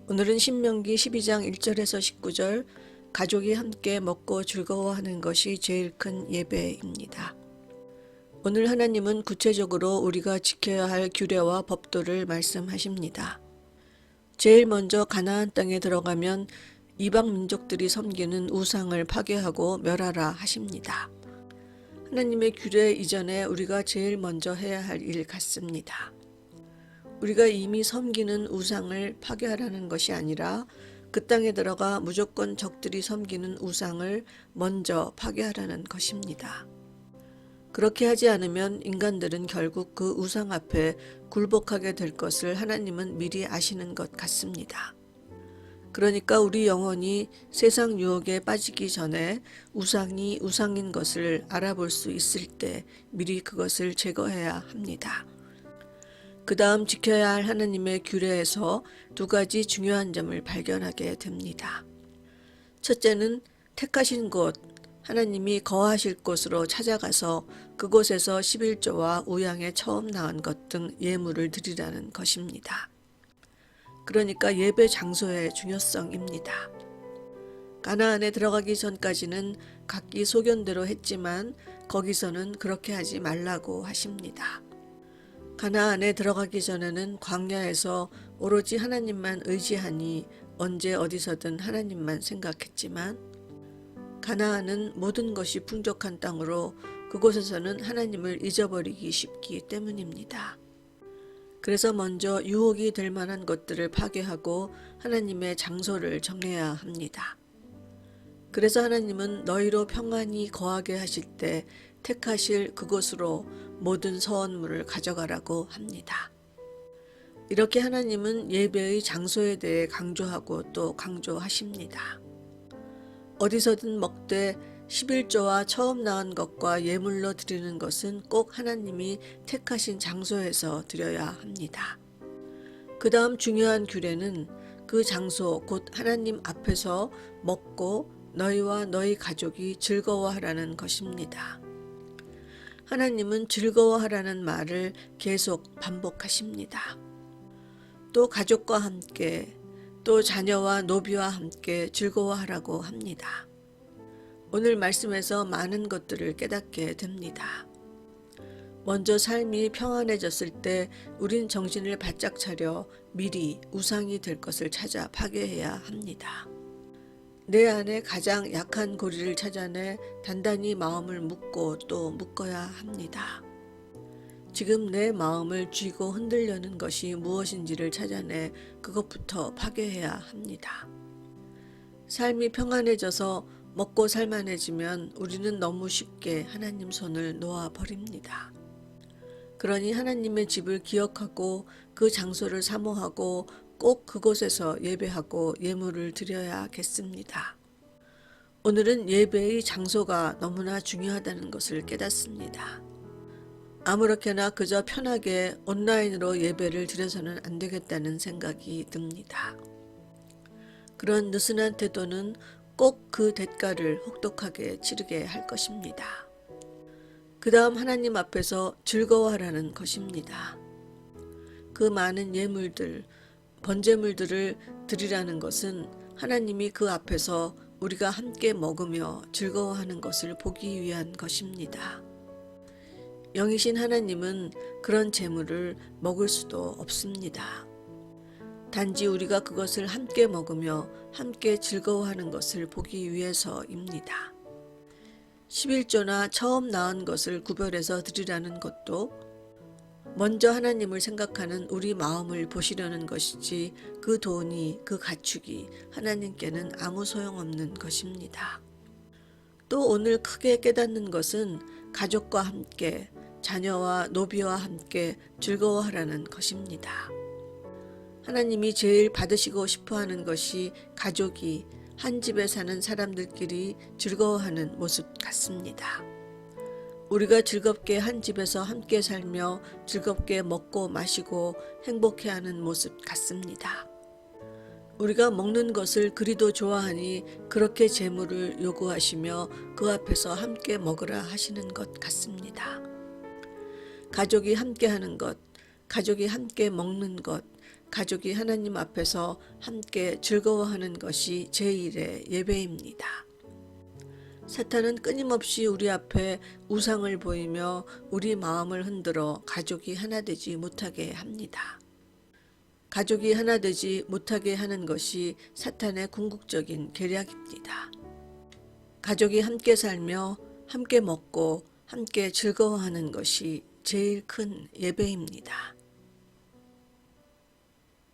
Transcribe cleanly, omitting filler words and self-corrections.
오늘은 신명기 12장 1절에서 19절 가족이 함께 먹고 즐거워하는 것이 제일 큰 예배입니다. 오늘 하나님은 구체적으로 우리가 지켜야 할 규례와 법도를 말씀하십니다. 제일 먼저 가나안 땅에 들어가면 이방 민족들이 섬기는 우상을 파괴하고 멸하라 하십니다. 하나님의 규례 이전에 우리가 제일 먼저 해야 할 일 같습니다. 우리가 이미 섬기는 우상을 파괴하라는 것이 아니라 그 땅에 들어가 무조건 적들이 섬기는 우상을 먼저 파괴하라는 것입니다. 그렇게 하지 않으면 인간들은 결국 그 우상 앞에 굴복하게 될 것을 하나님은 미리 아시는 것 같습니다. 그러니까 우리 영혼이 세상 유혹에 빠지기 전에 우상이 우상인 것을 알아볼 수 있을 때 미리 그것을 제거해야 합니다. 그 다음 지켜야 할 하나님의 규례에서 두 가지 중요한 점을 발견하게 됩니다. 첫째는 택하신 곳, 하나님이 거하실 곳으로 찾아가서 그곳에서 11조와 우양의 처음 낳은 것 등 예물을 드리라는 것입니다. 그러니까 예배 장소의 중요성입니다. 가나안에 들어가기 전까지는 각기 소견대로 했지만 거기서는 그렇게 하지 말라고 하십니다. 가나안에 들어가기 전에는 광야에서 오로지 하나님만 의지하니 언제 어디서든 하나님만 생각했지만 가나안은 모든 것이 풍족한 땅으로 그곳에서는 하나님을 잊어버리기 쉽기 때문입니다. 그래서 먼저 유혹이 될 만한 것들을 파괴하고 하나님의 장소를 정해야 합니다. 그래서 하나님은 너희로 평안히 거하게 하실 때 택하실 그곳으로 모든 서원물을 가져가라고 합니다. 이렇게 하나님은 예배의 장소에 대해 강조하고 또 강조하십니다. 어디서든 먹되 11조와 처음 낳은 것과 예물로 드리는 것은 꼭 하나님이 택하신 장소에서 드려야 합니다. 그 다음 중요한 규례는 그 장소 곧 하나님 앞에서 먹고 너희와 너희 가족이 즐거워하라는 것입니다. 하나님은 즐거워하라는 말을 계속 반복하십니다. 또 가족과 함께 또 자녀와 노비와 함께 즐거워하라고 합니다. 오늘 말씀에서 많은 것들을 깨닫게 됩니다. 먼저 삶이 평안해졌을 때 우린 정신을 바짝 차려 미리 우상이 될 것을 찾아 파괴해야 합니다. 내 안에 가장 약한 고리를 찾아내 단단히 마음을 묶고 또 묶어야 합니다. 지금 내 마음을 쥐고 흔들려는 것이 무엇인지를 찾아내 그것부터 파괴해야 합니다. 삶이 평안해져서 먹고 살만해지면 우리는 너무 쉽게 하나님 손을 놓아버립니다. 그러니 하나님의 집을 기억하고 그 장소를 사모하고 꼭 그곳에서 예배하고 예물을 드려야겠습니다. 오늘은 예배의 장소가 너무나 중요하다는 것을 깨닫습니다. 아무렇게나 그저 편하게 온라인으로 예배를 드려서는 안 되겠다는 생각이 듭니다. 그런 느슨한 태도는 꼭 그 대가를 혹독하게 치르게 할 것입니다. 그 다음 하나님 앞에서 즐거워하라는 것입니다. 그 많은 예물들, 번제물들을 드리라는 것은 하나님이 그 앞에서 우리가 함께 먹으며 즐거워하는 것을 보기 위한 것입니다. 영이신 하나님은 그런 제물을 먹을 수도 없습니다. 단지 우리가 그것을 함께 먹으며 함께 즐거워하는 것을 보기 위해서입니다. 11조나 처음 낳은 것을 구별해서 드리라는 것도 먼저 하나님을 생각하는 우리 마음을 보시려는 것이지 그 돈이 그 가축이 하나님께는 아무 소용없는 것입니다. 또 오늘 크게 깨닫는 것은 가족과 함께 자녀와 노비와 함께 즐거워하라는 것입니다. 하나님이 제일 받으시고 싶어하는 것이 가족이 한 집에 사는 사람들끼리 즐거워하는 모습 같습니다. 우리가 즐겁게 한 집에서 함께 살며 즐겁게 먹고 마시고 행복해하는 모습 같습니다. 우리가 먹는 것을 그리도 좋아하니 그렇게 재물을 요구하시며 그 앞에서 함께 먹으라 하시는 것 같습니다. 가족이 함께 하는 것, 가족이 함께 먹는 것, 가족이 하나님 앞에서 함께 즐거워하는 것이 제1의 예배입니다. 사탄은 끊임없이 우리 앞에 우상을 보이며 우리 마음을 흔들어 가족이 하나 되지 못하게 합니다. 가족이 하나 되지 못하게 하는 것이 사탄의 궁극적인 계략입니다. 가족이 함께 살며 함께 먹고 함께 즐거워하는 것이 제일 큰 예배입니다.